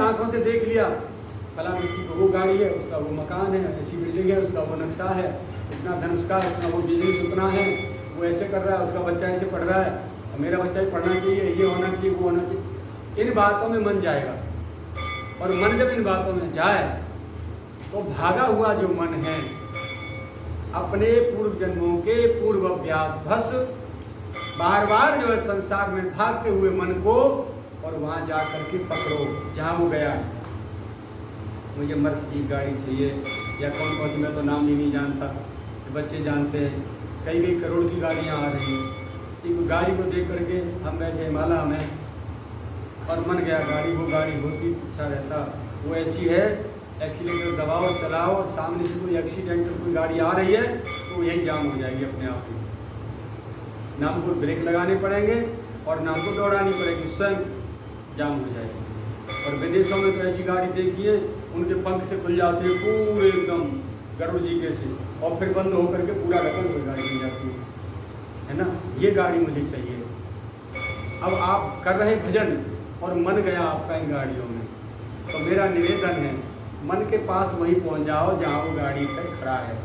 आंखों से देख लिया फला व्यक्ति को वो गाड़ी है, उसका वो मकान है, ऐसी बिल्डिंग है, उसका वो नक्शा है, इतना धन उसका, उसका वो बिजनेस उतना है, वो ऐसे कर रहा है, उसका बच्चा ऐसे पढ़ रहा है, मेरा बच्चा भी पढ़ना चाहिए, ये होना चाहिए, वो होना चाहिए। इन बातों में मन जाएगा, और मन जब इन बातों में जाए तो भागा हुआ जो मन है अपने पूर्व जन्मों के पूर्व अभ्यास भस बार बार जो है संसार में भागते हुए मन को, और वहां जा करके पकड़ो जहां वो गया है। मुझे मर्सिडीज गाड़ी चाहिए, या कौन कौन सी, मैं तो नाम भी नहीं जानता, बच्चे जानते हैं, कई कई करोड़ की गाड़ियां आ रही हैं। ठीक, गाड़ी को देख करके हम बैठे हिमालय में, और मन गया गाड़ी, वो गाड़ी होती अच्छा रहता, वो ऐसी है, एक्सीलेटर दबाओ चलाओ, और सामने से कोई एक्सीडेंटल कोई गाड़ी आ रही है तो यही जाम हो जाएगी अपने आप में, ना हमको ब्रेक लगाने पड़ेंगे और ना हमको दौड़ानी पड़ेगी, स्वयं जाम हो जाएगी। और विदेशों में तो ऐसी गाड़ी देखिए, उनके पंख से खुल जाते हैं पूरे एकदम गरुड़ जी के से, और फिर बंद होकर के पूरा ढक्कन हुई गाड़ी बन जाती है ना। ये गाड़ी मुझे चाहिए। अब आप कर रहे भजन और मन गया आपका इन गाड़ियों में, तो मेरा निवेदन है मन के पास वहीं पहुंच जाओ जहां वो गाड़ी पर खड़ा है।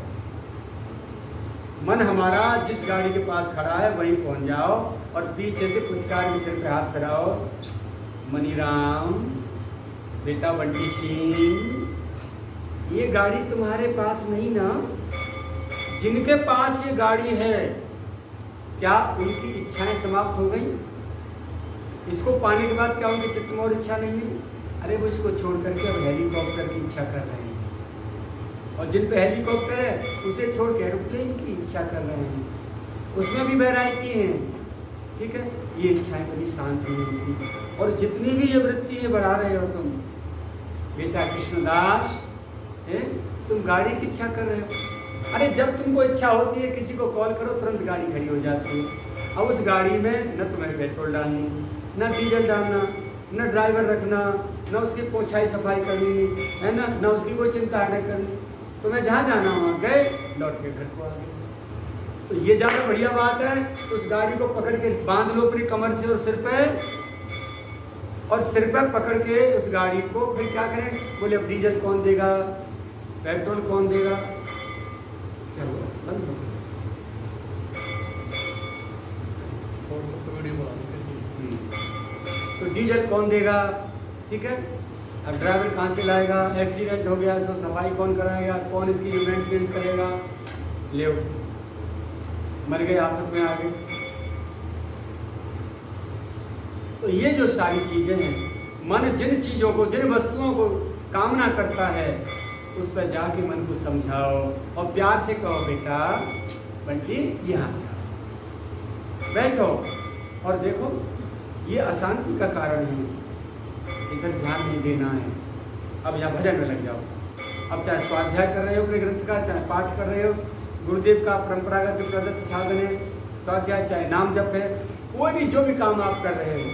मन हमारा जिस गाड़ी के पास खड़ा है वहीं पहुंच जाओ, और पीछे से पुचकार के सिर पे हाथ फिराओ, मनीराम बेटा बंटी सिंह, ये गाड़ी तुम्हारे पास नहीं ना, जिनके पास ये गाड़ी है क्या उनकी इच्छाएं समाप्त हो गई? इसको पाने के बाद क्या उनके चित्त में और इच्छा नहीं है? अरे वो इसको छोड़ करके अब हेलीकॉप्टर की इच्छा कर रहे हैं, और जिन पे हेलीकॉप्टर है उसे छोड़ के एरोप्लेन की इच्छा कर रहे हैं, उसमें भी वैरायटी है। ठीक है, ये इच्छाएं कभी शांत नहीं होती, और जितनी भी ये वृत्ति है बढ़ा रहे हो तुम, बेटा कृष्णदास है, तुम गाड़ी की इच्छा कर रहे हो। अरे जब तुमको इच्छा होती है किसी को कॉल करो, तुरंत गाड़ी खड़ी हो जाती है। अब उस गाड़ी में न तुम्हें पेट्रोल डालनी, न डीजल डालना, न ड्राइवर रखना, न उसकी पोछाई सफाई करनी है ना, न उसकी कोई चिंता हटक करनी, तुम्हें जहाँ जाना वहाँ गए, लौट के घर को आ गए। तो ये ज़्यादा बढ़िया बात है। उस गाड़ी को पकड़ के बांध लो अपनी कमर से और सिर पे, और सिर पर पकड़ के उस गाड़ी को फिर क्या करें? बोले अब डीजल कौन देगा, पेट्रोल कौन देगा? क्या हुआ? बंद हो गया। तो डीजल कौन देगा? ठीक है, अब ड्राइवर कहाँ से लाएगा? एक्सीडेंट हो गया तो सफाई कौन कराएगा? कौन इसकी मेंटेनेंस करेगा? ले मर गए, आफत में आ गए। तो ये जो सारी चीजें हैं, मन जिन चीजों को, जिन वस्तुओं को कामना करता है, उस पर जाके मन को समझाओ और प्यार से कहो, बेटा बंटी यहाँ बैठो और देखो ये अशांति का कारण है, इधर ध्यान नहीं देना है। अब यहाँ भजन में लग जाओ। अब चाहे स्वाध्याय कर रहे हो अपने ग्रंथ का, चाहे पाठ कर रहे हो, गुरुदेव का परंपरागत प्रदत्त साधन है स्वाध्याय, चाहे नाम जप है, कोई भी जो भी काम आप कर रहे हो,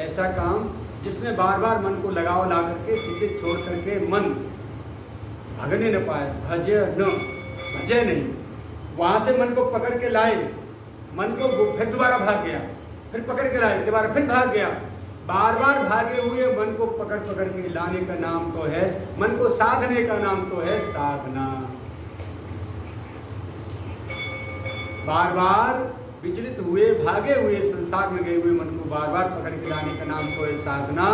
ऐसा काम जिसमें बार बार मन को लगाओ ला करके, जिसे छोड़ करके मन भागने न पाए, भजे नहीं, वहाँ से मन को पकड़ के लाए, मन को फिर दोबारा भाग गया, फिर पकड़ के लाए, दोबारा फिर भाग गया, बार बार भागे हुए मन को पकड़ पकड़ के लाने का नाम तो है, मन को साधने का नाम तो है साधना। बार बार विचलित हुए, भागे हुए, संसार में गए हुए मन को बार बार पकड़ के लाने का नाम तो है साधना।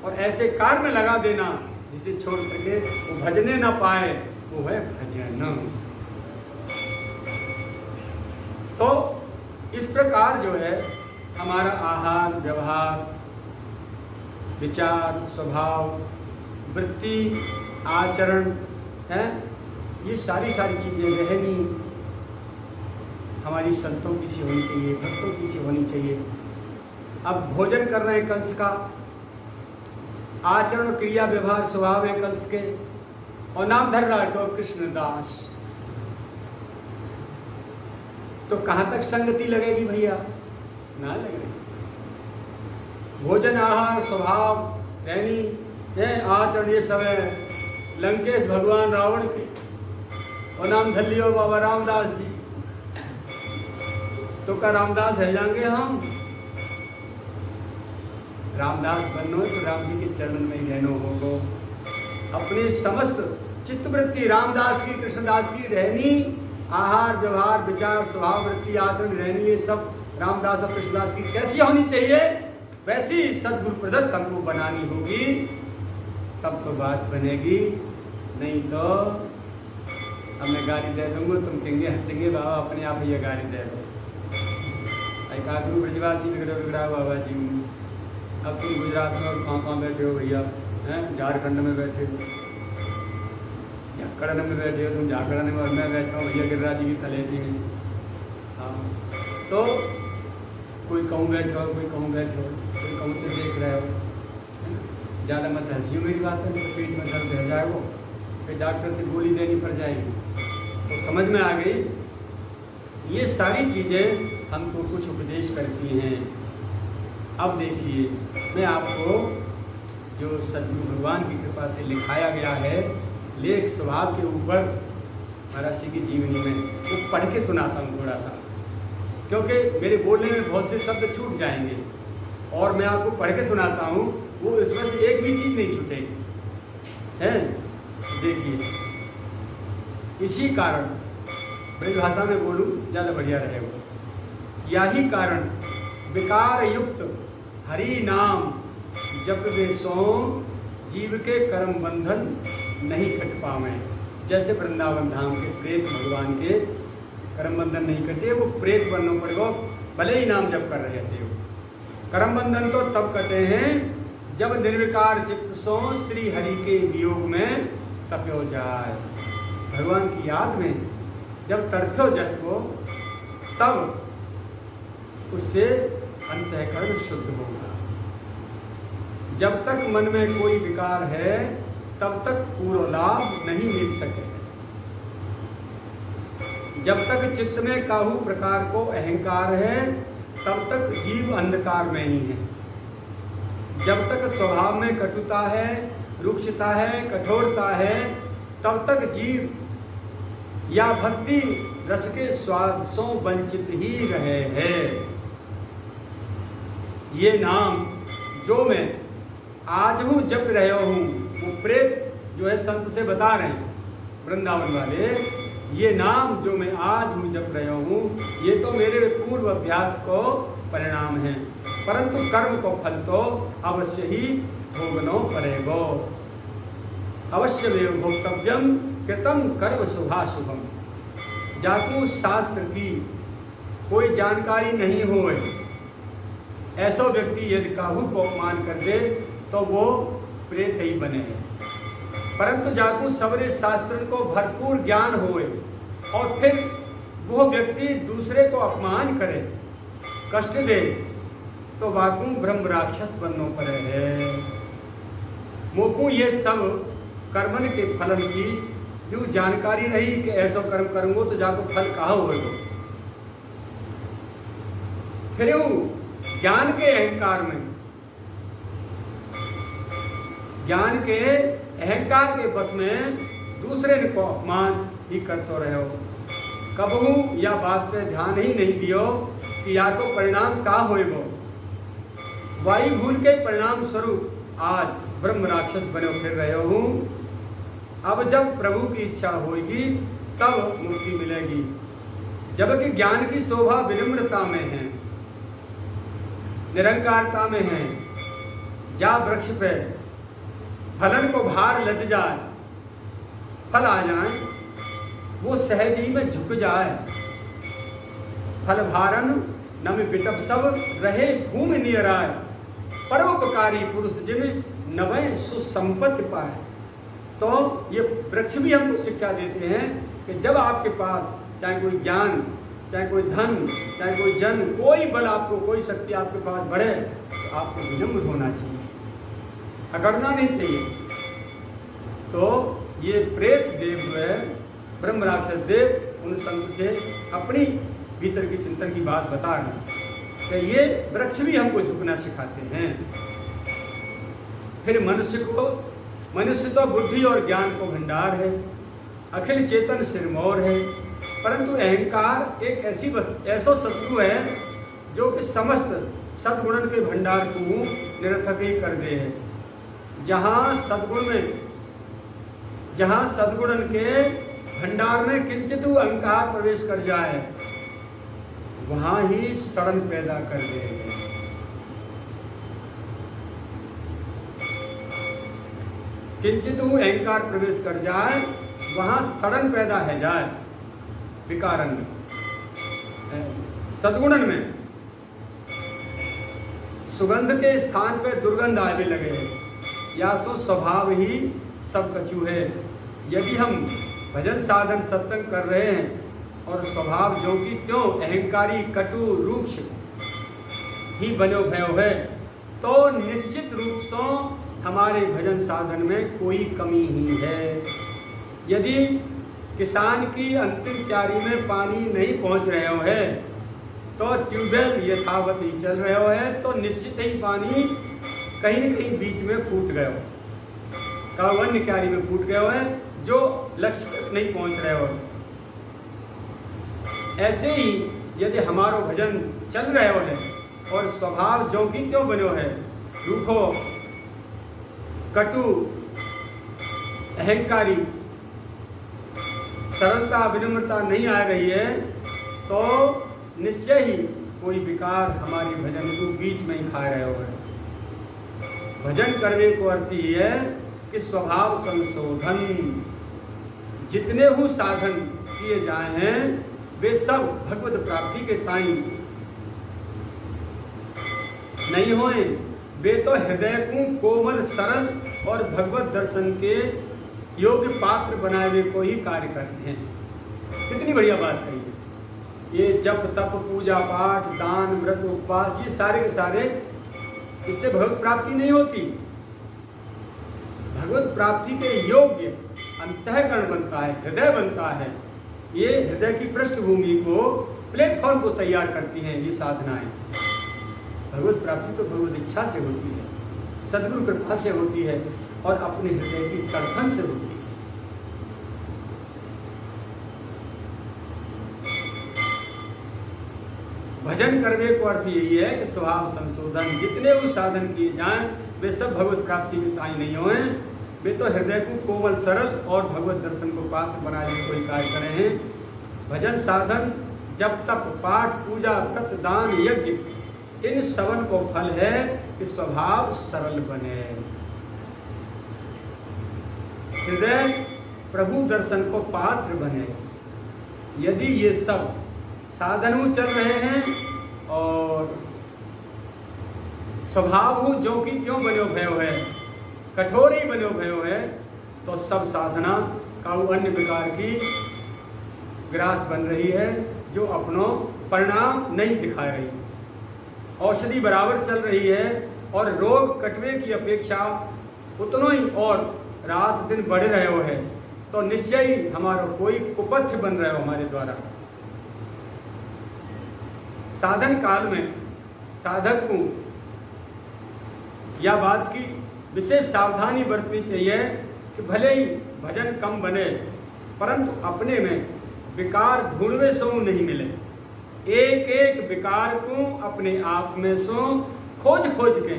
और ऐसे कार्य में लगा देना जिसे छोड़ करके वो भजने ना पाए, वो है भजन। तो इस प्रकार जो है हमारा आहार, व्यवहार, विचार, स्वभाव, वृत्ति, आचरण है, ये सारी चीजें रहनी हमारी संतों की सी होनी चाहिए, भक्तों की सी होनी चाहिए। अब भोजन कर रहे हैं कंस का, आचरण, क्रिया, व्यवहार, स्वभाव है कंस के, और नाम धर रहा है कृष्णदास, तो कहाँ तक संगति लगेगी भैया? ना लगेगी। भोजन, आहार, स्वभाव, रहनी है, आचरण, ये सब है लंकेश भगवान रावण के, और नाम धर लियो बाबा रामदास जी, तो क्या रामदास है जाएंगे हम? रामदास बननो तो राम जी के चरणन में ही रहनो होगो। अपने समस्त चित्तवृत्ति रामदास की, कृष्णदास की रहनी, आहार व्यवहार विचार स्वभाव वृत्ति आचरण रहनी, ये सब रामदास और कृष्णदास की कैसी होनी चाहिए, वैसी सदगुरु प्रदत्त हमको बनानी होगी, तब तो बात बनेगी। नहीं तो अब मैं गाली दे दूंगा, तुम कहेंगे हंसेंगे बाबा अपने आप ये गाली दे दो। काकरू ब्रजवासी बिगड़ा बाबा जी, अब तुम गुजरात में और कहाँ बैठे हो भैया, हैं झारखंड में बैठे हो, झाकड़न में बैठे हो, तुम झाकड़न में और मैं बैठा हूँ भैया गिरिराज जी की तलेटी में। हाँ तो कोई कहूँ बैठे हो, कोई कहूँ बैठे हो, कोई कहूँ तो देख रहे हो, है ना। ज़्यादा मत हंसी मेरी बात है, तो पेट में दर्द रह जाएगा, फिर डॉक्टर से गोली देनी पड़ जाएगी। तो समझ में आ गई, ये सारी चीज़ें हमको कुछ उपदेश करती हैं। अब देखिए, मैं आपको जो सद्गुरु भगवान की कृपा से लिखाया गया है लेख स्वभाव के ऊपर महाराज जी की जीवनी में, वो पढ़ के सुनाता हूँ थोड़ा सा, क्योंकि मेरे बोलने में बहुत से शब्द छूट जाएंगे और मैं आपको पढ़ के सुनाता हूँ, वो इसमें से एक भी चीज़ नहीं छूटेगी, है। देखिए, इसी कारण ब्रज भाषा में बोलूँ ज़्यादा बढ़िया रहेगा। यही कारण विकार युक्त हरि नाम जप वे सो जीव के कर्म बंधन नहीं कट पावे। जैसे वृंदावन धाम के प्रेत भगवान के कर्म बंधन नहीं कटे, वो प्रेत बनना पड़ेगा, भले ही नाम जप कर रहे थे। कर्म बंधन तो तब कटे हैं जब निर्विकार चित्त सो श्री हरि के वियोग में तप्यो जाए। भगवान की याद में जब तड़फ्यो जग को, तब उससे अंतःकरण शुद्ध होगा। जब तक मन में कोई विकार है तब तक पूर्ण लाभ नहीं मिल सकेगा। जब तक चित्त में काहू प्रकार को अहंकार है तब तक जीव अंधकार में ही है। जब तक स्वभाव में कटुता है, रुक्षता है, कठोरता है, तब तक जीव या भक्ति रस के स्वाद से वंचित ही रहे हैं। ये नाम जो मैं आज हूँ जप रहे हूँ, वो प्रेत जो है संत से बता रहे हैं वृंदावन वाले, ये नाम जो मैं आज हूँ जप रहे हूँ, ये तो मेरे पूर्व अभ्यास को परिणाम है, परंतु कर्म को फल तो अवश्य ही भोगनो पड़ेगो। अवश्य में भोक्तव्यम कृतम कर्म शुभाशुभम। जाकू शास्त्र की कोई जानकारी नहीं हो, ऐसा व्यक्ति यदि काहू को अपमान कर दे तो वो प्रेत ही बने। परंतु जाकू सबरे शास्त्र को भरपूर ज्ञान होए और फिर वो व्यक्ति दूसरे को अपमान करे, कष्ट दे, तो वाकू ब्रह्म राक्षस बननो पड़े है। मोकू ये सब कर्मन के फलन की जो जानकारी रही कि ऐसा कर्म करूंगा तो जाको फल कहाँ होएगा। फिर ज्ञान के अहंकार में, ज्ञान के अहंकार के बस में दूसरे को अपमान ही करते रहो। कबहू या बात पे ध्यान ही नहीं दियो कि या तो परिणाम का होएगो। वायु भूल के परिणाम स्वरूप आज ब्रह्म राक्षस बने फिर रहे हूँ। अब जब प्रभु की इच्छा होगी तब मुक्ति मिलेगी। जबकि ज्ञान की शोभा विनम्रता में है, निरंकारता में है। जा वृक्ष पे फलन को भार लद जाए, फल आ जाए, वो सहज ही में झुक जाए। फल भारन नम बिटप सब रहे भूमि नियराय। परोपकारी पुरुष जिन नवय सुसंपत्ति पाए। तो ये वृक्ष भी हमको शिक्षा देते हैं कि जब आपके पास चाहे कोई ज्ञान, चाहे कोई धन, चाहे कोई जन, कोई बल आपको, कोई शक्ति आपके पास बढ़े, तो आपको विनम्र होना चाहिए, अकड़ना नहीं चाहिए। तो ये प्रेत देव जो है, ब्रह्म राक्षस देव, उन संत से अपनी भीतर की चिंतन की बात बता रहे हैं कि ये वृक्ष भी हमको झुकना सिखाते हैं। फिर मनुष्य तो बुद्धि और ज्ञान को भंडार है, अखिल चेतन सिरमौर है, परंतु अहंकार एक ऐसा शत्रु है जो कि समस्त सद्गुणन के भंडार को निरर्थक ही कर दे है। जहाँ सद्गुण के भंडार में किंचित अहंकार प्रवेश कर जाए, वहां ही सड़न पैदा कर दे। किंचित अहंकार प्रवेश कर जाए, वहां सड़न पैदा है जाए। विकारन में, सद्गुणन में सुगंध के स्थान पे दुर्गंध आने लगे, या सो स्वभाव ही सब कछु है। यदि हम भजन साधन सत्संग कर रहे हैं और स्वभाव जो कि त्यों अहंकारी कटु रूक्ष ही बनो भयो है, तो निश्चित रूप से हमारे भजन साधन में कोई कमी ही है। यदि किसान की अंतिम क्यारी में पानी नहीं पहुंच रहे हो है, तो ट्यूबवेल यथावत ही चल रहे हो है, तो निश्चित ही पानी कहीं न कहीं बीच में फूट गए हो, अन्य क्यारी में फूट गए हो है, जो लक्ष्य तक नहीं पहुंच रहे हो। ऐसे ही यदि हमारो भजन चल रहे हो है और स्वभाव जो कि क्यों बनो है, रूखो कटु अहंकारी, सरलता विनम्रता नहीं आ रही है, तो निश्चय ही कोई विकार हमारी भजन को बीच में ही खा रहे हो है। भजन करने को अर्थ ही है कि स्वभाव संशोधन, जितने ही साधन किए जाए हैं वे सब भगवत प्राप्ति के ताई नहीं होए, वे तो हृदय को कोमल सरल और भगवत दर्शन के योग्य पात्र बनाए को ही कार्य करते हैं। कितनी बढ़िया बात कही है। ये जप तप पूजा पाठ दान व्रत उपवास, ये सारे के सारे, इससे भगवत प्राप्ति नहीं होती। भगवत प्राप्ति के योग्य अंतःकरण बनता है, हृदय बनता है। ये हृदय की पृष्ठभूमि को, प्लेटफॉर्म को तैयार करती हैं ये साधनाएं। भगवत प्राप्ति तो भगवत इच्छा से होती है, सद्गुरु कृपा से होती है और अपने हृदय की तड़पन से होती है। भजन करने को अर्थ यही है कि स्वभाव संशोधन, जितने भी साधन किए जाएं वे सब भगवत प्राप्ति में ताई नहीं होए, वे तो हृदय को कोमल सरल और भगवत दर्शन को पात्र बनाने को ही कार्य करे हैं। भजन साधन जब तक पाठ पूजा व्रत दान यज्ञ, इन सबन को फल है कि स्वभाव सरल बने, हृदय प्रभु दर्शन को पात्र बने। यदि ये सब साधन चल रहे हैं और स्वभाव जो कि क्यों बनो भयो है, कठोर ही बनो भयो है, तो सब साधना का अन्य प्रकार की ग्रास बन रही है, जो अपनों परिणाम नहीं दिखा रही। औषधि बराबर चल रही है और रोग कटवे की अपेक्षा उतनो ही और रात दिन बढ़ रहे हो है, तो निश्चय ही हमारा कोई कुपथ्य बन रहे हो हमारे द्वारा। साधन काल में साधक को यह बात की विशेष सावधानी बरतनी चाहिए कि भले ही भजन कम बने, परंतु अपने में विकार ढूंढवे सो नहीं मिले। एक एक विकार को अपने आप में सो खोज खोज के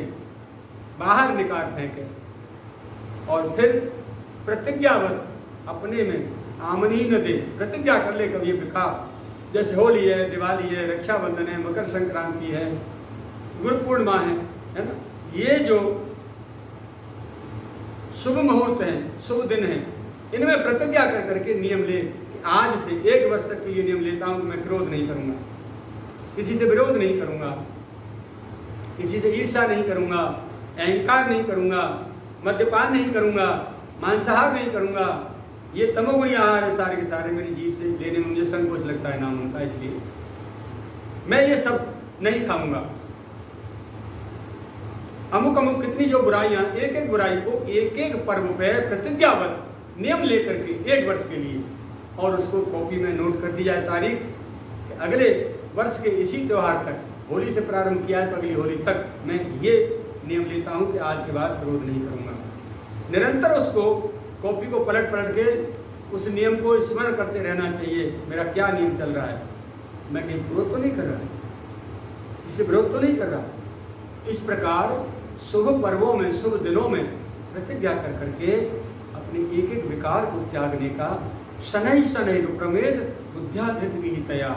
बाहर निकाल फेंके और फिर प्रतिज्ञावत अपने में आमनी न दे। प्रतिज्ञा कर ले कभी विकार, जैसे होली है, दिवाली है, रक्षाबंधन है, मकर संक्रांति है, गुरु पूर्णिमा है ना, ये जो शुभ मुहूर्त हैं, शुभ दिन हैं, इनमें प्रतिज्ञा कर करके नियम ले कि आज से 1 वर्ष तक के लिए नियम लेता हूं कि मैं क्रोध नहीं करूंगा, किसी से विरोध नहीं करूंगा, किसी से ईर्ष्या नहीं करूंगा, अहंकार नहीं करूंगा, मद्यपान नहीं करूंगा, मांसाहार नहीं करूंगा। ये तमोगुणी आहार है सारे के सारे, मेरी जीभ से लेने में मुझे संकोच लगता है नाम उनका, इसलिए मैं ये सब नहीं खाऊंगा। अमुक अमुक कितनी जो बुराइयां, एक एक बुराई को एक एक पर्व पे प्रतिज्ञाबद्ध नियम लेकर के 1 वर्ष के लिए, और उसको कॉपी में नोट कर दी जाए तारीख, अगले वर्ष के इसी त्यौहार तक, होली से प्रारंभ किया है तो अगली होली तक मैं ये नियम लेता हूं कि आज के बाद क्रोध नहीं करूंगा। निरंतर उसको कॉपी को पलट पलट के उस नियम को स्मरण करते रहना चाहिए, मेरा क्या नियम चल रहा है, मैं कहीं विरोध तो नहीं कर रहा, इससे विरोध तो नहीं कर रहा। इस प्रकार शुभ पर्वों में, शुभ दिनों में प्रतिज्ञा कर करके अपने एक एक विकार को त्यागने का शनै शनै प्रमेद बुद्ध्याधृत विहितया,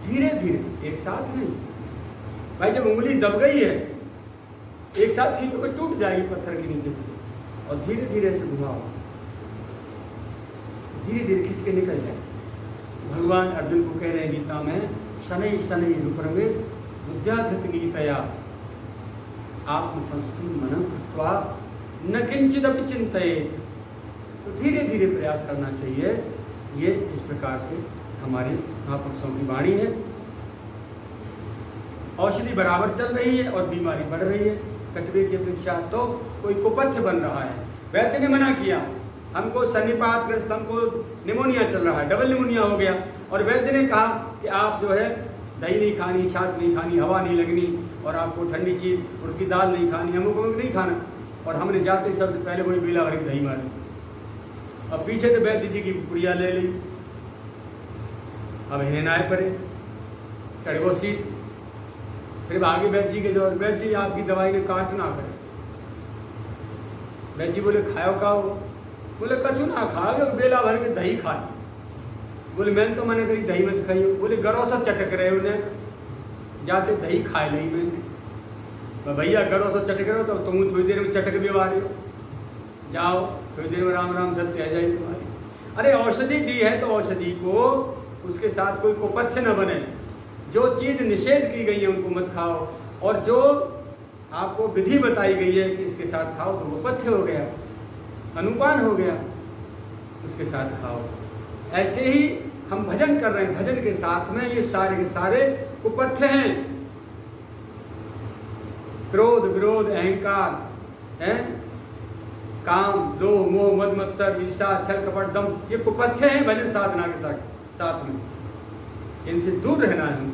धीरे धीरे, एक साथ नहीं। भाई जब उंगली दब गई है, एक साथ खींचोगे टूट जाएगी पत्थर के नीचे से, और धीरे धीरे से घुमाओ, धीरे धीरे खींच के निकल जाए। भगवान अर्जुन को कह रहे हैं गीता में, शनै शनै प्रमेद बुद्ध्याधृत विहितया आत्मसंस्थि मनः कृत्वा न किंचिदपि चिंतयेत्। तो धीरे धीरे प्रयास करना चाहिए। ये इस प्रकार से हमारे महापुरुषों की वाणी है। औषधि बराबर चल रही है और बीमारी बढ़ रही है। कटवे की अपेक्षा तो कोई कुपथ्य बन रहा है। वैद्य ने मना किया, हमको सन्निपातग्रस्त, हमको निमोनिया चल रहा है, डबल निमोनिया हो गया, और वैद्य ने कहा कि आप जो है दही नहीं खानी, छाछ नहीं खानी, हवा नहीं लगनी, और आपको ठंडी चीज़, उसकी दाल नहीं खानी, अमुक अमुक नहीं खाना। और हमने जाते सबसे पहले वही बेला भर दही मारी, अब पीछे तो वैद्य जी की पुड़िया ले ली। अब इन्हें नाय पड़े, चढ़ गो सीट। फिर आगे वैद्य जी के जो, वैद्य जी आपकी दवाई ने काट ना करे। वैद्य जी बोले खाओ खाओ, बोले कछु ना खाओ, बेला भर के दही खाए। बोले मैंने तो मैंने कही दही मत खाई। बोले गरों सब चटक रहे उन्हें, जाते दही खाए नहीं मैंने। भैया गरों सब चटक रहे हो तो तुम थोड़ी देर में चटक भी आ रहे हो, जाओ थोड़ी देर में राम राम सत्य आ जाएगी तुम्हारी। अरे औषधि दी है तो औषधि को, उसके साथ कोई कुपथ्य न बने। जो चीज़ निषेध की गई है उनको मत खाओ, और जो आपको विधि बताई गई है कि इसके साथ खाओ तो कुपथ्य हो गया, अनुपान हो गया, उसके साथ खाओ। ऐसे ही हम भजन कर रहे हैं, भजन के साथ में ये सारे के सारे कुपथ्य हैं। क्रोध, विरोध, अहंकार है, काम, लोभ, मोह, मद मत्सर, ईर्षा, छल, कपट, दम, ये कुपथ्य हैं भजन साधना के साथ में। इनसे दूर रहना है,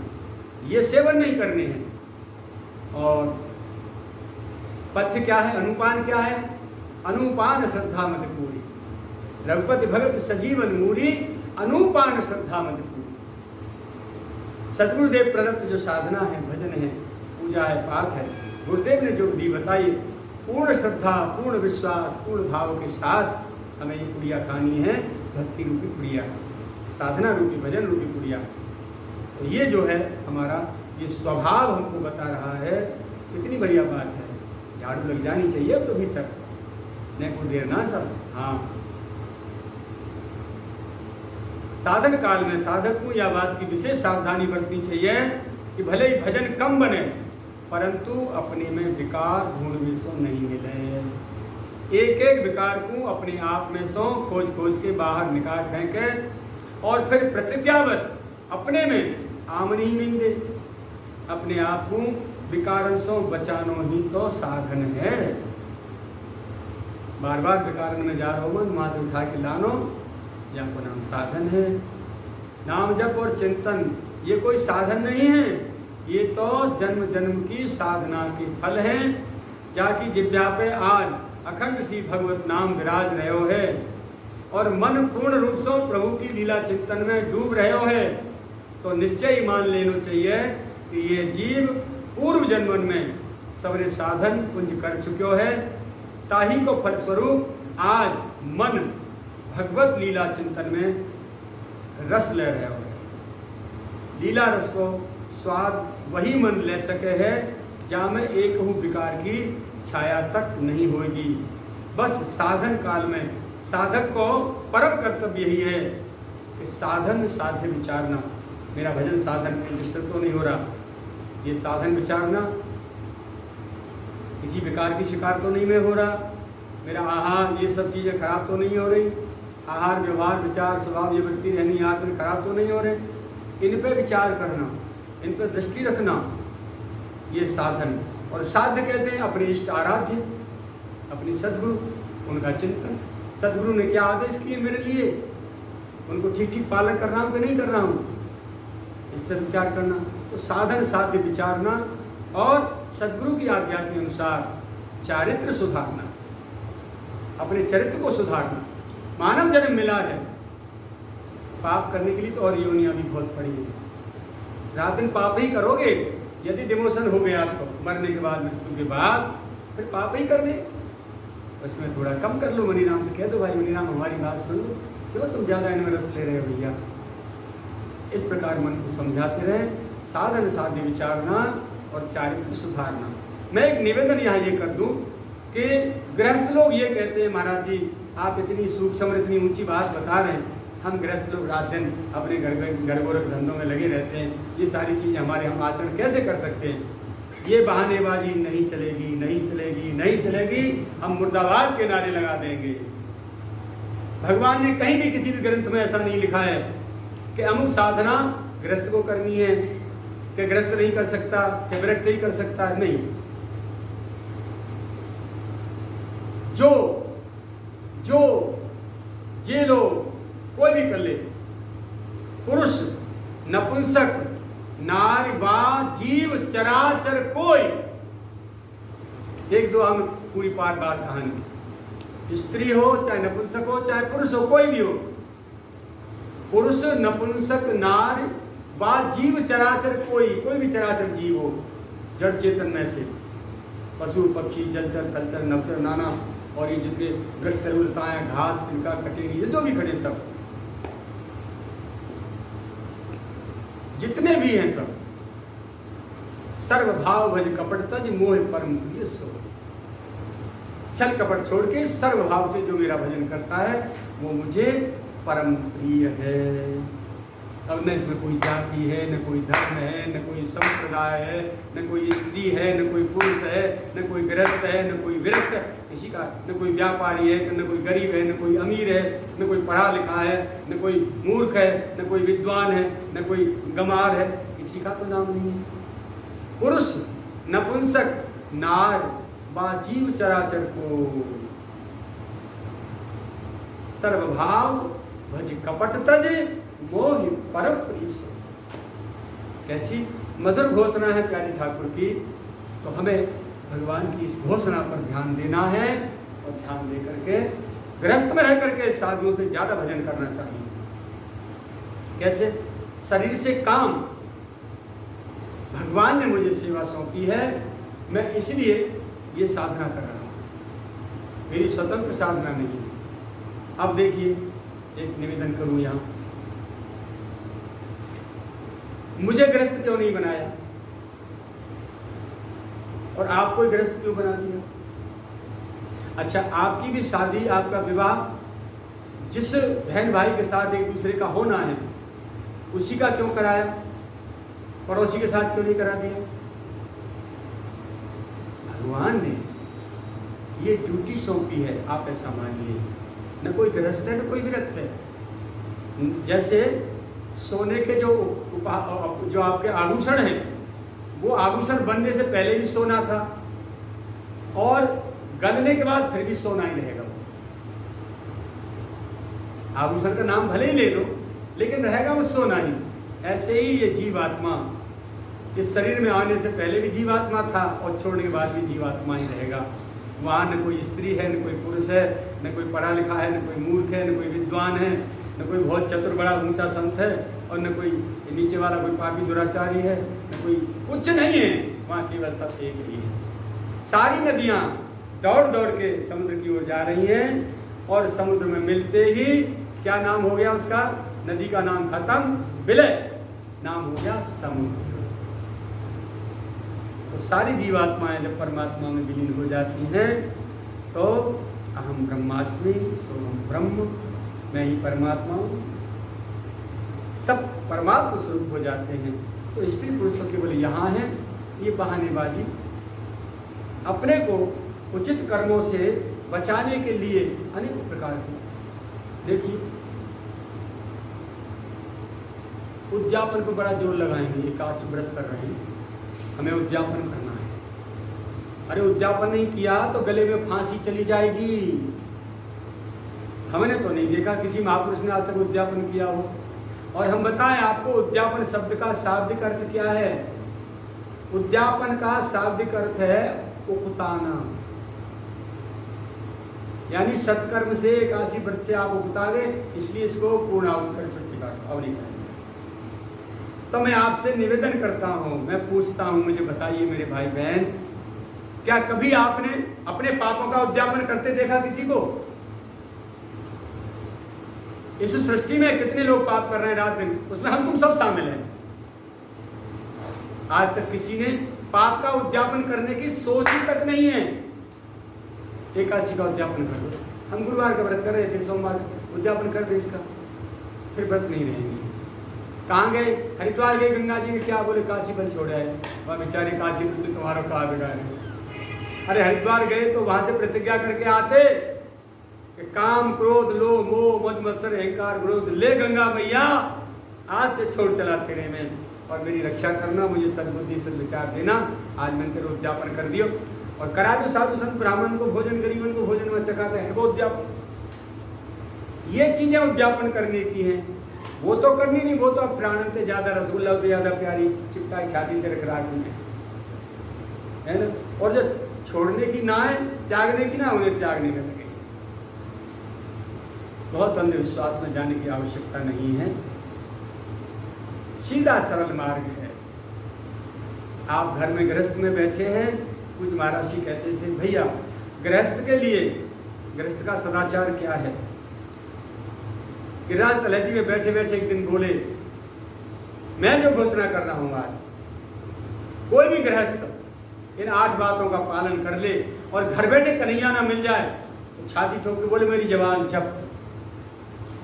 ये सेवन नहीं करने हैं। और पथ्य क्या है, अनुपान क्या है? अनुपान श्रद्धा मत पूरी, रघुपति भगत सजीवन मूरी, अनुपान श्रद्धा मत पूरी। सदगुरुदेव प्रदत्त जो साधना है, भजन है, पूजा है, पाठ है, गुरुदेव ने जो विधि बताई, पूर्ण श्रद्धा, पूर्ण विश्वास, पूर्ण भाव के साथ हमें ये पुड़िया खानी है, भक्ति रूपी पुड़िया, साधना रूपी, भजन रूपी पुड़िया। तो ये जो है हमारा ये स्वभाव हमको बता रहा है, कितनी बढ़िया बात है। झाड़ू लग जानी चाहिए अब तो भीतर, नहीं को देर ना सब। हाँ, साधन काल में साधक को यह बात की विशेष सावधानी बरतनी चाहिए कि भले ही भजन कम बने, परंतु अपने में विकार ढूंढ में सो नहीं मिले। एक एक विकार को अपने आप में सो खोज खोज के बाहर निकाल फेंके, और फिर प्रतिज्ञावत अपने में आमनी मिंदे, अपने आप को विकारन सो बचानो ही तो साधन है। बार बार विकारन में जा रहो मन, वहां से उठा के लानो, या को नाम साधन है। नाम जप और चिंतन ये कोई साधन नहीं है, ये तो जन्म जन्म की साधना के फल हैं। जाकी जिव्या पे आज अखंड श्री भगवत नाम विराज रहे है, और मन पूर्ण रूप से प्रभु की लीला चिंतन में डूब रहे है, तो निश्चय ही मान लेना चाहिए कि ये जीव पूर्व जन्मन में सबरे साधन कुंज कर चुक्यो है। ताही को फलस्वरूप आज मन भगवत लीला चिंतन में रस ले रहे हो। लीला रस को स्वाद वही मन ले सके है जहाँ में एक हूँ विकार की छाया तक नहीं होगी। बस साधन काल में साधक को परम कर्तव्य यही है कि साधन साध्य विचारना। मेरा भजन साधन में डिस्टर्ब तो नहीं हो रहा, ये साधन विचारना, किसी विकार की शिकार तो नहीं मैं हो रहा, मेरा आहार ये सब चीज़ें खराब तो नहीं हो रही, आहार व्यवहार विचार स्वभाव ये वृत्ति रहनी आचरण खराब तो नहीं हो रहे, इन पे विचार करना, इन पे दृष्टि रखना, ये साधन। और साध्य कहते हैं अपने इष्ट आराध्य, अपनी सद्गुरु, उनका चिंतन। सद्गुरु ने क्या आदेश किए मेरे लिए, उनको ठीक ठीक पालन कर रहा हूँ कि नहीं कर रहा हूँ, इस पर विचार करना। तो साधन साध्य विचारना और सद्गुरु की आज्ञा के अनुसार चारित्र सुधारना, अपने चरित्र को सुधारना। मानव जन्म मिला है, पाप करने के लिए तो और योनियां भी बहुत पड़ी है। रात दिन पाप ही करोगे, यदि डिमोशन हो गया आपको मरने के बाद, मृत्यु के बाद, फिर पाप ही करने। इसमें थोड़ा कम कर लो, मनीराम से कह दो, भाई मनीराम हमारी बात सुन लो, क्यों तुम ज़्यादा इनमें रस ले रहे हो भैया। इस प्रकार मन को समझाते रहे, साधन साध्य विचारना और चारित्र सुधारना। मैं एक निवेदन यहाँ ये कर दूँ कि गृहस्थ लोग ये कहते हैं, महाराज जी आप इतनी सूक्ष्म और इतनी ऊंची बात बता रहे हैं, हम गृहस्थ लोग रात दिन अपने घर गोरख धंधों में लगे रहते हैं, ये सारी चीज़ें हमारे हम आचरण कैसे कर सकते हैं। ये बहानेबाजी नहीं चलेगी, नहीं चलेगी, नहीं चलेगी, हम मुर्दाबाद के नारे लगा देंगे। भगवान ने कहीं भी किसी भी ग्रंथ में ऐसा नहीं लिखा है कि अमुक साधना गृहस्थ को करनी है, कि गृहस्थ नहीं कर सकता, कि विरक्त नहीं कर सकता, नहीं। जो जो ये लोग कोई भी कर ले, पुरुष नपुंसक नारी वा जीव चराचर कोई, एक दो हम पूरी बात कहानी, स्त्री हो चाहे नपुंसक हो चाहे पुरुष हो, कोई भी हो, पुरुष नपुंसक नारी वा जीव चराचर कोई भी चराचर जीव हो, जड़ चेतन में से पशु पक्षी जलचर थलचर नवचर नाना, और ये जितने वृक्ष सरुलताएं घास तिनका कटेरी ये जो भी खड़े सब जितने भी हैं सब, सर्वभाव भज कपट तज मोह परम प्रिय सो। छल कपट छोड़ के सर्वभाव से जो मेरा भजन करता है वो मुझे परम प्रिय है। अब न इसमें कोई जाति है, न कोई धर्म है, न कोई संप्रदाय है, न कोई स्त्री है, न कोई पुरुष है, न कोई गृहस्थ है, न कोई विरक्त है, किसी का न कोई व्यापारी है, न कोई गरीब है, न कोई अमीर है, न कोई पढ़ा लिखा है, न कोई मूर्ख है, न कोई विद्वान है, न कोई गंवार है, किसी का तो नाम नहीं है। पुरुष नपुंसक नार वा जीव चराचर को सर्वभाव भज कपट तज मोह परम प्रिय सो। कैसी मधुर घोषणा है प्यारी ठाकुर की। तो हमें भगवान की इस घोषणा पर ध्यान देना है और ध्यान दे करके गृहस्थ में रह करके साधुओं से ज्यादा भजन करना चाहिए। कैसे? शरीर से काम, भगवान ने मुझे सेवा सौंपी है, मैं इसलिए ये साधना कर रहा हूं, मेरी स्वतंत्र साधना नहीं है। अब देखिए एक निवेदन करूं यहां, मुझे गृहस्थ क्यों नहीं बनाया और आपको गृहस्थ क्यों बना दिया? अच्छा, आपकी भी शादी, आपका विवाह जिस बहन भाई के साथ एक दूसरे का होना है उसी का क्यों कराया, पड़ोसी के साथ क्यों नहीं करा दिया? भगवान ने ये ड्यूटी सौंपी है, आप ऐसा मानिए। न कोई गृहस्थ है न कोई विरक्त है। जैसे सोने के जो आपके आभूषण हैं, वो आभूषण बनने से पहले भी सोना था और गलने के बाद फिर भी सोना ही रहेगा। आभूषण का नाम भले ही ले लो लेकिन रहेगा वो सोना ही। ऐसे ही ये जीवात्मा इस शरीर में आने से पहले भी जीवात्मा था और छोड़ने के बाद भी जीवात्मा ही रहेगा। वहाँ न कोई स्त्री है, न कोई पुरुष है, न कोई पढ़ा लिखा है, न कोई मूर्ख है, न कोई विद्वान है, न कोई बहुत चतुर बड़ा ऊंचा संत है और न कोई नीचे वाला कोई पापी दुराचारी है, न कोई कुछ नहीं है। वहाँ केवल सब एक ही है। सारी नदियाँ दौड़ दौड़ के समुद्र की ओर जा रही हैं और समुद्र में मिलते ही क्या नाम हो गया उसका? नदी का नाम खत्म, विलय नाम हो गया समुद्र। तो सारी जीवात्माएं जब परमात्मा में विलीन हो जाती हैं तो अहम ब्रह्मास्मि सोहम ब्रह्म, मैं ही परमात्मा हूँ, सब परमात्मा स्वरूप हो जाते हैं। तो स्त्री पुरुष तो केवल यहाँ है, ये बहानेबाजी अपने को उचित कर्मों से बचाने के लिए अनेक प्रकार की। देखिए उद्यापन पर बड़ा जोर लगाएंगे, एकादशी व्रत कर रहे हैं, हमें उद्यापन करना है। अरे उद्यापन नहीं किया तो गले में फांसी चली जाएगी। हमने तो नहीं देखा किसी महापुरुष ने आज तक उद्यापन किया हो। और हम बताएं आपको उद्यापन शब्द का शाब्दिक अर्थ क्या है? उद्यापन का शाब्दिक अर्थ है उकुताना, यानी सत्कर्म से एकादशी व्रत से आप उकुता गए, इसलिए इसको पूर्णाहुति कर छुट्टी काटो। अब नहीं करेंगे। तो मैं आपसे निवेदन करता हूं, मैं पूछता हूं, मुझे बताइए मेरे भाई बहन, क्या कभी आपने अपने पापों का उद्यापन करते देखा किसी को? इस सृष्टि में कितने लोग पाप कर रहे हैं रात दिन, उसमें हम तुम सब शामिल हैं। आज तक किसी ने पाप का उद्यापन करने की सोच ही तक नहीं है। एकादशी का उद्यापन कर दो, हम गुरुवार का व्रत कर रहे थे, सोमवार उद्यापन कर दे इसका, फिर व्रत नहीं रहेंगे। कहाँ गए? हरिद्वार गए, गंगा जी ने क्या बोले, काशी बल छोड़ा है। वह बेचारे काशी बल तुम्हारा कहा बिगाड़े। अरे हरिद्वार गए तो वहां से प्रतिज्ञा करके आते कि काम क्रोध लोभ मोह मद मत्सर अहंकार विरोध ले गंगा मैया, आज से छोड़ चला तेरे में, और मेरी रक्षा करना, मुझे सद्बुद्धि सद्विचार देना। आज मैंने तेरे उद्यापन कर दियो और करा दो। साधु संत ब्राह्मण को भोजन, गरीबन को भोजन में चखाते हैं, वो उद्यापन। ये चीजें उद्यापन करने की हैं, वो तो करनी नहीं। वो तो अब प्राणन से ज्यादा, रसगुल्ला तो ज्यादा प्यारी चिपटा छाती से रख रखी है ना। और जो छोड़ने की ना है, त्यागने की ना, उन्हें त्यागने का लगे। बहुत अंधविश्वास में जाने की आवश्यकता नहीं है, सीधा सरल मार्ग है। आप घर में गृहस्थ में बैठे हैं, कुछ महाराज जी कहते थे, भैया गृहस्थ के लिए, गृहस्थ का सदाचार क्या है? गिरिराज तलहटी में बैठे बैठे एक दिन बोले, मैं जो घोषणा कर रहा हूं आज, कोई भी गृहस्थ इन 8 बातों का पालन कर ले और घर बैठे कन्हैया ना मिल जाए तो छाती ठोक के बोले, मेरी जवान जब्त,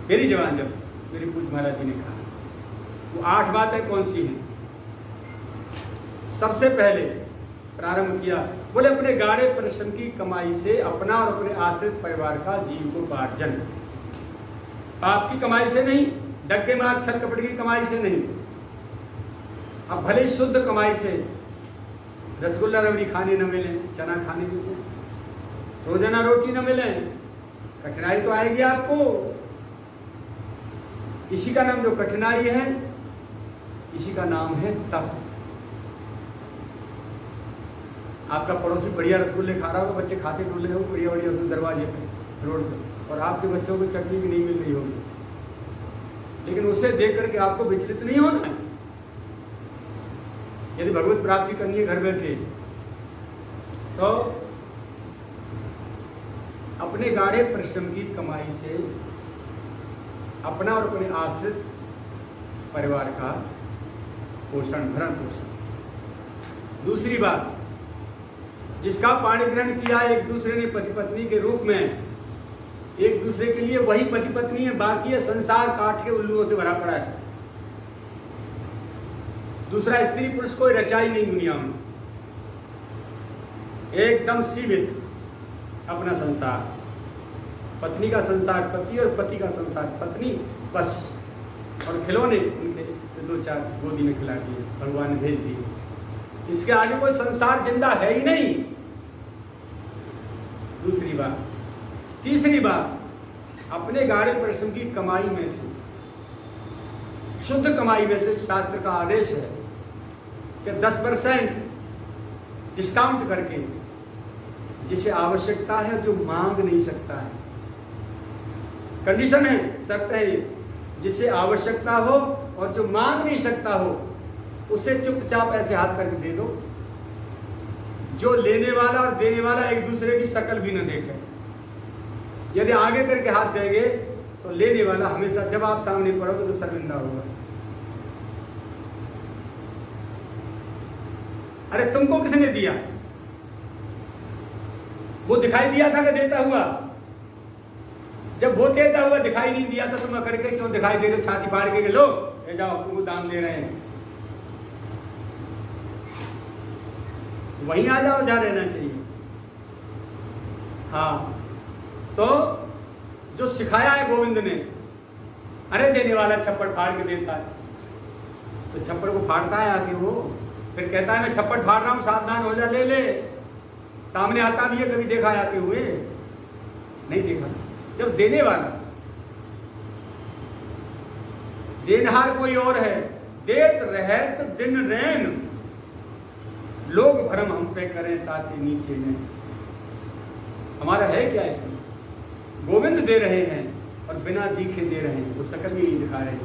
मेरी जवान जब्त। मेरे पूज्य महाराज जी ने कहा, वो 8 बातें कौन सी हैं? सबसे पहले प्रारंभ किया, बोले अपने गाढ़े परिश्रम की कमाई से अपना और अपने आश्रित परिवार का जीविकोपार्जन। पाप की कमाई से नहीं, डग्गे मार छल कपट की कमाई से नहीं। अब भले ही शुद्ध कमाई से रसगुल्ला रबड़ी खाने न मिले, चना खाने मिले, रोजाना रोटी न मिले, कठिनाई तो आएगी आपको। इसी का नाम जो कठिनाई है, इसी का नाम है तप। आपका पड़ोसी बढ़िया रसगुल्ले खा रहा होगा, बच्चे खाते डुले हो बढ़िया बढ़िया उसमें दरवाजे पे, रोड पे, और आपके बच्चों को चटनी भी नहीं मिल रही होगी, लेकिन उसे देख करके आपको विचलित नहीं होना है। यदि भगवत प्राप्ति करनी है घर बैठे, तो अपने गाढ़े परिश्रम की कमाई से अपना और अपने आश्रित परिवार का पोषण, भरण पोषण। दूसरी बात, जिसका पाणी ग्रहण किया एक दूसरे ने पति पत्नी के रूप में, एक दूसरे के लिए वही पति पत्नी है, बाकी है संसार काट के उल्लुओं से भरा पड़ा है। दूसरा, स्त्री पुरुष कोई रचाई नहीं दुनिया में, एकदम सीमित अपना संसार। पत्नी का संसार पति और पति का संसार पत्नी, बस। और खिलौने उनके 2-4 गोदी में खिला दिए, भगवान ने भेज दिए। इसके आगे कोई संसार जिंदा है ही नहीं। दूसरी बात। तीसरी बात, अपने गाढ़े परिश्रम की कमाई में से, शुद्ध कमाई में से शास्त्र का आदेश है कि 10% डिस्काउंट करके, जिसे आवश्यकता है, जो मांग नहीं सकता है, कंडीशन है, शर्त है, जिसे आवश्यकता हो और जो मांग नहीं सकता हो, उसे चुपचाप ऐसे हाथ करके दे दो, जो लेने वाला और देने वाला एक दूसरे की शक्ल भी न देखे। यदि आगे करके हाथ देंगे तो लेने वाला हमेशा, जब आप सामने पड़ोगे तो शर्मिंदा होगा। अरे तुमको किसने दिया? वो दिखाई दिया था कि देता हुआ? जब वो देता हुआ दिखाई नहीं दिया था, तुम अकड़ के क्यों दिखाई दे रहे, छाती फाड़ के लो ले जाओ, तुमको दाम दे रहे हैं, वहीं आ जाओ जहां रहना चाहिए। हाँ, तो जो सिखाया है गोविंद ने, अरे देने वाला छप्पड़ फाड़ के देता है, तो छप्पड़ को फाड़ता है आके वो, फिर कहता है मैं छप्पड़ फाड़ रहा हूं, सावधान हो जा, ले ले। सामने आता भी है, कभी देखा आते हुए? नहीं देखा। जब देने वाला, देनहार कोई और है, देत रहत दिन रैन, लोग भरम हम पे करें ताते नीचे में। हमारा है क्या इसमें? गोविंद दे रहे हैं और बिना दिखे दे रहे हैं, वो शकल भी नहीं दिखा रहे,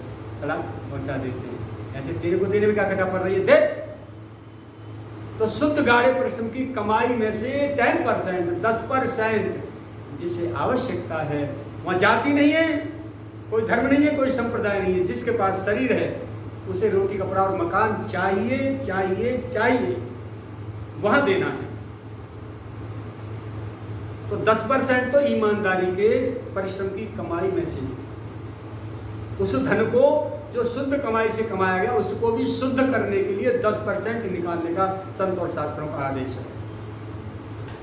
तलाक पहुंचा देते हैं। ऐसे तेरे को देने में क्या कटा पड़ रही है, दे। तो शुद्ध गाढ़े परिश्रम की कमाई में से 10%, 10% जिसे आवश्यकता है, वहाँ जाति नहीं है, कोई धर्म नहीं है, कोई संप्रदाय नहीं है, जिसके पास शरीर है उसे रोटी कपड़ा और मकान चाहिए चाहिए चाहिए, वहां देना है। तो 10% तो ईमानदारी के परिश्रम की कमाई में से, उस धन को जो शुद्ध कमाई से कमाया गया उसको भी शुद्ध करने के लिए 10% निकालने का संत और शास्त्रों का आदेश है।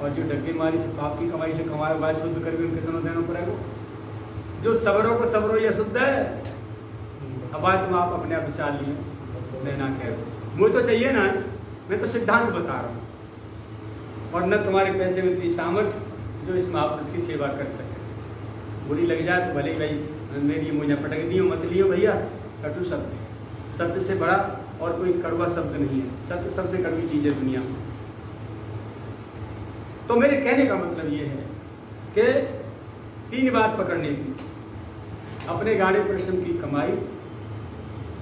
और जो डग्गे मारी से पाप की कमाई से कमाया हुआ है, शुद्ध करके उनके कितना देना पड़ेगा? जो सबरों को सबरों ये शुद्ध है। अब आज तुम आप अपने आप विचार लिए, लेना कह रहे हो, मुझे तो चाहिए ना, मैं तो सिद्धांत बता रहा हूँ। और न तुम्हारे पैसे में इतनी सामर्थ्य जो इस महापुरुष की सेवा कर सके। बुरी लग जाए तो भले भाई मेरी मुझे पटक दियो, मत लियो भैया, कटु शब्द है। सत्य से बड़ा और कोई कड़वा शब्द नहीं है। सत्य सबसे कड़वी चीज है दुनिया में। तो मेरे कहने का मतलब ये है कि 3 बात पकड़ने की, अपने गाढ़े परिश्रम की कमाई,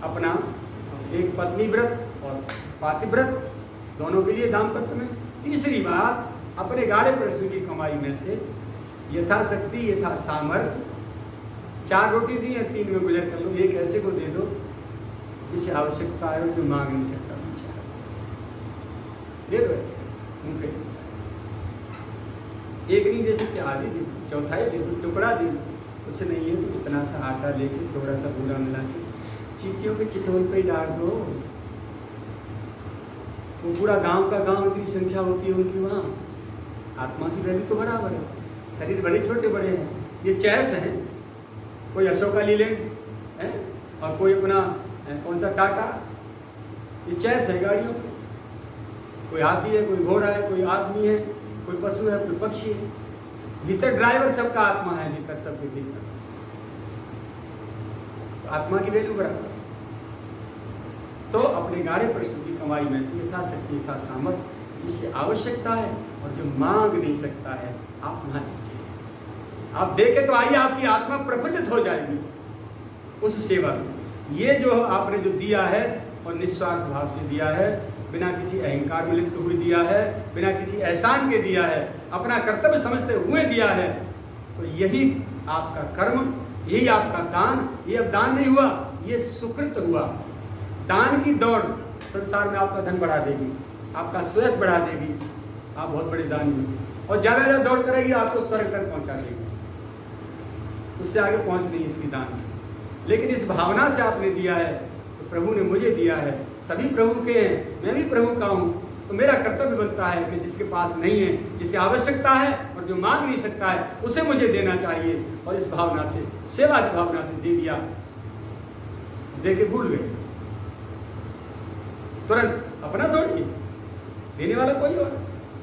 अपना एक पत्नी व्रत और पातिव्रत दोनों के लिए दाम्पत्य में। तीसरी बात, अपने गाढ़े परिश्रम की कमाई में से यथाशक्ति यथा सामर्थ्य 4 रोटी दी है, 3 में गुजर कर लो, एक ऐसे को दे दो जिसे आवश्यकता है, जो मांग नहीं सकता, दे दो ऐसे उनके। एक नहीं दे सकते, आधी दे दो, चौथाई दे दो, टुकड़ा दे दो, कुछ नहीं है तो इतना सा आटा लेके थोड़ा सा बूरा मिला के चींटियों के चिटोल पे ही डाल दो। वो पूरा गांव का गांव इतनी संख्या होती है उनकी वहाँ। आत्मा की वैल्यू तो बराबर है, शरीर बड़े छोटे बड़े हैं, ये चैस हैं। कोई अशोका लीलैंड है और कोई अपना कौन सा टाटा, ये चैस है गाड़ियों की। कोई हाथी है, कोई घोड़ा है, कोई आदमी है, कोई पशु है, कोई पक्षी है। भीतर ड्राइवर सबका आत्मा है, भीतर सबके भीतर। तो आत्मा की वैल्यू बराबर। तो अपने गाढ़े परिश्रम की कमाई में से यथाशक्ति यथा सामर्थ्य जिसे आवश्यकता है और जो मांग नहीं सकता है, आप ना दीजिए। आप देखे तो आइए, आपकी आत्मा प्रफुल्लित हो जाएगी उस सेवा में। ये जो आपने जो दिया है और निस्वार्थ भाव से दिया है, बिना किसी अहंकार में लिप्त हुए दिया है, बिना किसी एहसान के दिया है, अपना कर्तव्य समझते हुए दिया है, तो यही आपका कर्म, यही आपका दान। ये अब दान नहीं हुआ, ये सुकृत हुआ। दान की दौड़ संसार में आपका धन बढ़ा देगी, आपका श्रेयस बढ़ा देगी, आप बहुत बड़े दानी हो। और ज़्यादा ज़्यादा दौड़ करेगी, आपको स्वर्ग तक पहुँचा देगी, उससे आगे पहुँच नहीं इसकी दान। लेकिन इस भावना से आपने दिया है, तो प्रभु ने मुझे दिया है, सभी प्रभु के हैं, मैं भी प्रभु का हूँ, तो मेरा कर्तव्य बनता है कि जिसके पास नहीं है, जिसे आवश्यकता है और जो मांग नहीं सकता है, उसे मुझे देना चाहिए। और इस भावना से, सेवा की भावना से दे दिया, दे के भूल गए तुरंत। अपना थोड़ी, देने वाला कोई और।